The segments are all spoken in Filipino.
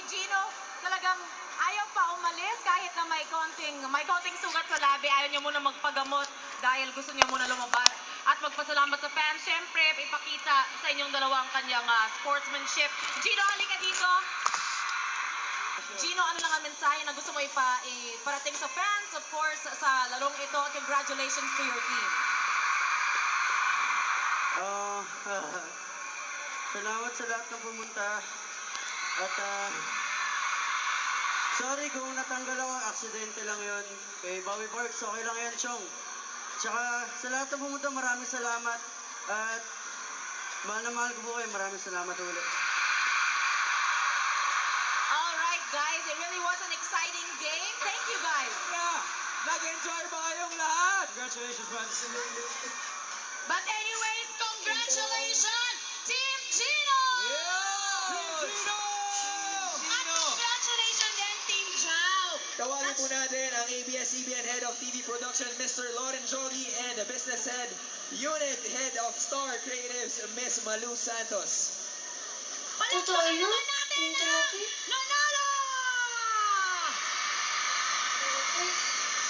Gino, talagang ayaw pa umalis kahit na may konting sugat sa labi. Ayaw niya muna magpagamot dahil gusto niya muna lumabas. At magpasalamat sa fans, syempre, ipakita sa inyong dalawang kanyang sportsmanship. Gino, halika dito. Gino, ano lang ang mensahe na gusto mo iparating sa fans, of course, sa larong ito. Congratulations to your team. Salamat sa lahat ng pumunta. At sorry kung natanggal ako, aksidente lang yun. Kay Bobby Parks, okay lang yan, Chong. Tsaka sa lahat ng pumunta, maraming salamat. At mahal na mahal ko po kayo, maraming salamat ulit. Alright guys, it really was an exciting game. Thank you guys. Nag-enjoy ba kayong lahat? Congratulations, man. But anyways, congratulations, Team Gino! Team Gino! At congratulations din, Team Zhao! Tawagin po natin ang ABS-CBN Head of TV Production, Mr. Loren Jogi, and the Business Head, Unit Head of Star Creatives, Miss Malu Santos. Palakpakan naman natin ang nanalo!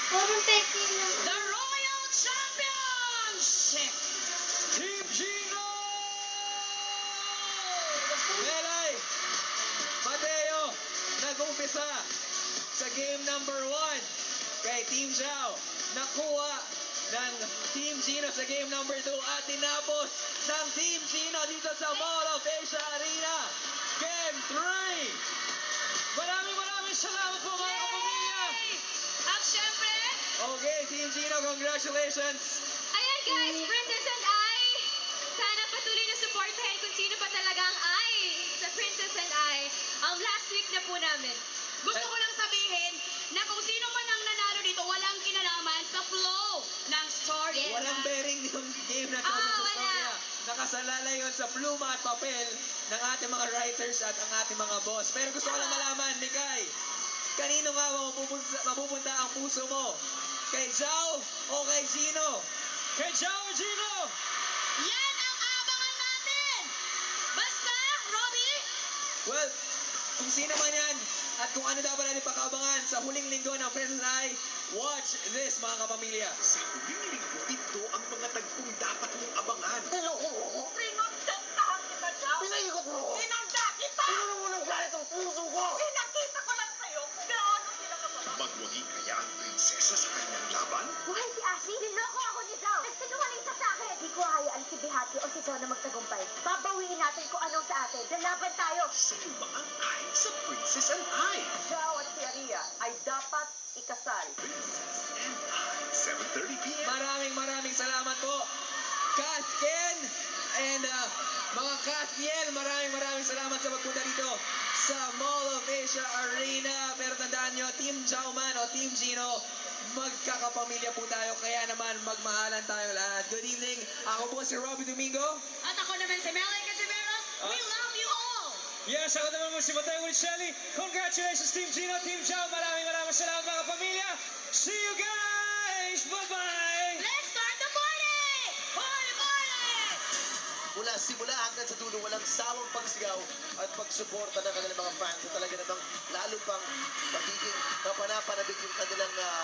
Parang peki lang. The Royal Championship! Team Gino! Melay, Mateo, nag-umpisa sa game number 1 kay Team Zhao. Nakuha ng Team Gino sa game number 2 at tinapos ng Team Gino dito sa Mall of Asia Arena. Game 3! Maraming salamat po mga kapamilya! At syempre, Okay, Team Gino, congratulations! Ayan guys, Princess and I. Sana patuloy na supportahin kung sino pa talaga ang I sa Princess and I. Last week na po namin. gusto ko lang sabihin na kung sino man ang nanalo dito, walang kinalaman sa flow ng story. Yes. Walang bearing yung game na to sa wala. storya. Nakasalala yun sa pluma at papel ng ating mga writers at ang ating mga boss. Pero gusto ko lang malaman, Mikay, kanino nga mapupunta ang puso mo? Kay Zhao o kay Gino? Kay Zhao o Gino? Yan ang abangan natin! Basta, Robbie, Well, kung sino man yan at kung ano dapat natin pakaabangan sa huling linggo ng Princess Eye, watch this mga kapamilya. Sa huling linggo, ito ang mga tagpong dapat mong abangan. pinagdagtahan kita daw. Pinaikot mo ko! Pinagda kita! Pinuno mo ng galit ang puso ko! Pinakita ko lang sa'yo kung gaano sila kababa. Magwagi kaya ang prinsesa sa kanyang laban? Buhay si Ashi! Niloko ako ni Zhao! Nagsinungaling siya sa akin! Di ko hayaan si Bihati o si Zhao na magtagumpay. Babawiin natin kung anong sa atin. Lalaban tayo! Sino ba ang ay sa Princess and I? Zhao at si Aria ay dapat ikasal. Princess and I, 7:30 p.m. Maraming salamat po. Kath Ken and mga Kathiel, maraming salamat sa pagpunta dito sa Mall of Asia Arena. Pero tandaan nyo, Team Zhao man o Team Gino, magkakapamilya po tayo. Kaya naman, magmahalan tayo lahat. Good evening. Ako po si Robbie Domingo. At ako naman si Melay Casiveros. We love you all! Yes, ako naman si Mateo Guichelli. Congratulations, Team Gino, Team Zhao. Maraming salamat mga pamilya. See you guys! Bye-bye! Let's start the party! Party, party! Mula simula hanggang sa dulo, walang sawang pagsigaw at pagsuporta ng kanilang mga fans. At talaga namang lalo pang magiging kapanapanabig yung kanilang